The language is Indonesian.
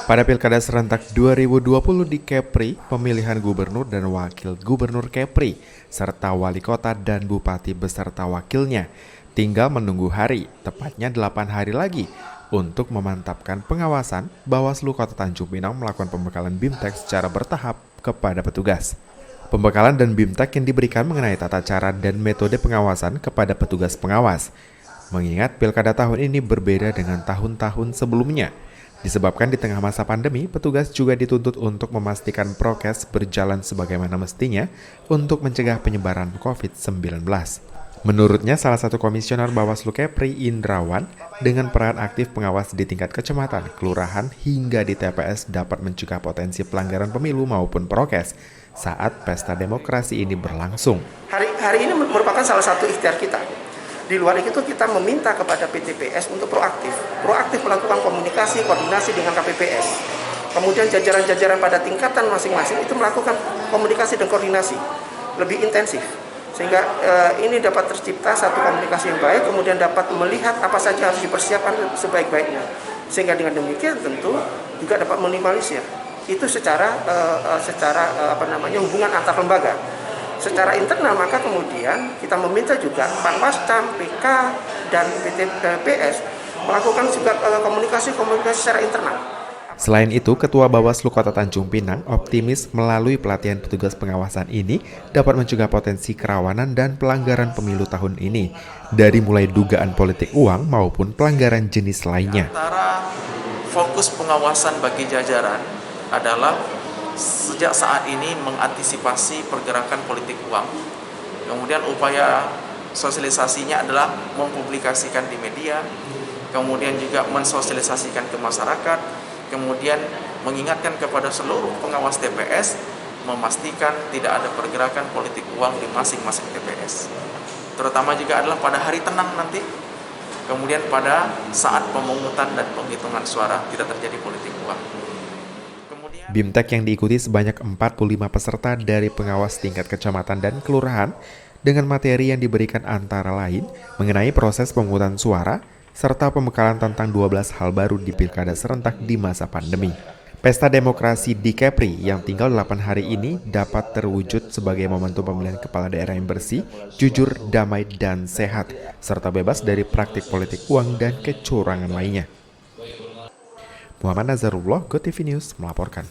Pada Pilkada serentak 2020 di Kepri, pemilihan gubernur dan wakil gubernur Kepri, serta wali kota dan bupati beserta wakilnya, tinggal menunggu hari, tepatnya 8 hari lagi, untuk memantapkan pengawasan. Bawaslu Kota Tanjung Pinang melakukan pembekalan BIMTEK secara bertahap kepada petugas. Pembekalan dan BIMTEK yang diberikan mengenai tata cara dan metode pengawasan kepada petugas pengawas. Mengingat Pilkada tahun ini berbeda dengan tahun-tahun sebelumnya. Disebabkan di tengah masa pandemi, petugas juga dituntut untuk memastikan prokes berjalan sebagaimana mestinya untuk mencegah penyebaran COVID-19. Menurutnya, salah satu komisioner Bawaslu Kepri, Indrawan, dengan peran aktif pengawas di tingkat kecamatan, kelurahan, hingga di TPS dapat mencegah potensi pelanggaran pemilu maupun prokes saat pesta demokrasi ini berlangsung. Hari ini merupakan salah satu ikhtiar kita. Di luar itu kita meminta kepada PTPS untuk proaktif melakukan komunikasi, koordinasi dengan KPPS. Kemudian jajaran-jajaran pada tingkatan masing-masing itu melakukan komunikasi dan koordinasi lebih intensif. Sehingga ini dapat tercipta satu komunikasi yang baik, kemudian dapat melihat apa saja harus dipersiapkan sebaik-baiknya. Sehingga dengan demikian tentu juga dapat minimalisir. Itu secara hubungan antar lembaga. Secara internal, maka kemudian kita meminta juga Panwascam, PK, dan PTPS melakukan juga komunikasi secara internal. Selain itu, Ketua Bawaslu Kota Tanjung Pinang optimis melalui pelatihan petugas pengawasan ini dapat mencegah potensi kerawanan dan pelanggaran pemilu tahun ini, dari mulai dugaan politik uang maupun pelanggaran jenis lainnya. Antara fokus pengawasan bagi jajaran adalah sejak saat ini mengantisipasi pergerakan politik uang. Kemudian upaya sosialisasinya adalah mempublikasikan di media, kemudian juga mensosialisasikan ke masyarakat, kemudian mengingatkan kepada seluruh pengawas TPS memastikan tidak ada pergerakan politik uang di masing-masing TPS. Terutama juga adalah pada hari tenang nanti, kemudian pada saat pemungutan dan penghitungan suara tidak terjadi politik uang. BIMTEK yang diikuti sebanyak 45 peserta dari pengawas tingkat kecamatan dan kelurahan dengan materi yang diberikan antara lain mengenai proses pemungutan suara serta pembekalan tentang 12 hal baru di Pilkada serentak di masa pandemi. Pesta demokrasi di Kepri yang tinggal 8 hari ini dapat terwujud sebagai momentum pemilihan kepala daerah yang bersih, jujur, damai, dan sehat, serta bebas dari praktik politik uang dan kecurangan lainnya. Muhammad Nazarullah, GoTV News melaporkan.